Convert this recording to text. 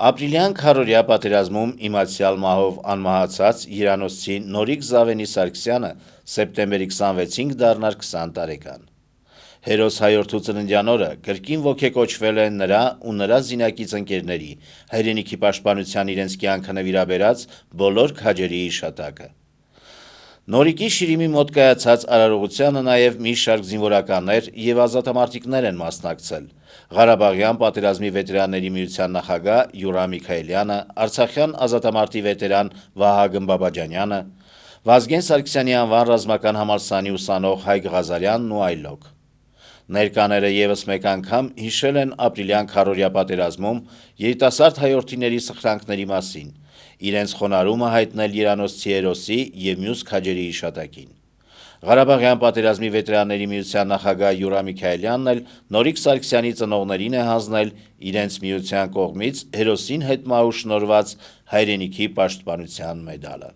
Ապրիլյան քարորյա պատերազմում իմացյալ մահով անմահացած հյուրանոցի Նորիկ Զավենի Սարգսյանը սեպտեմբերի 26-ին դառնար 20 տարեկան։ Հերոս հայորդու ծննդյան օրը կրկին ոգեկոչվել է նրա ու նրա զինակից ընկերների հայրենիքի պաշտպանության իրենց կյանքը նվիրաբերած բոլոր քաջերի իշատակը։ Նորիկի շիրիմի մոտ կայացած արարողությանը նաև մի շարք զինվորականներ եւ ազատամարտիկներ են մասնակցել։ Ղարաբաղյան պատերազմի վետերանների միության նախագահ Յուրա Միքայելյանը, Արցախյան ազատամարտի վետերան Վահագն Բաբաջանյանը, Վազգեն Սարգսյանի անվան ռազմական համալսարանի ուսանող Հայկ Ղազարյանն ու այլոք։ Ներկաները եւս մեկ անգամ հիշել են ապրիլյան քարորյա պատերազմում երիտասարդ հայորդիների սխրանքների մասին, իրենց խոնարհումը հայտնել հյուրանոցի հերոսի եւ մյուս քաջերի իշատակին։ Ղարաբաղյան պատերազմի վետերանների միության նախագահ Յուրա Միքայելյանն էլ Նորիկ Սարգսյանի ծնողներին է հանձնել իրենց միության կողմից հերոսին հետմահու շնորհված հայրենիքի պաշտպանության մեդալը։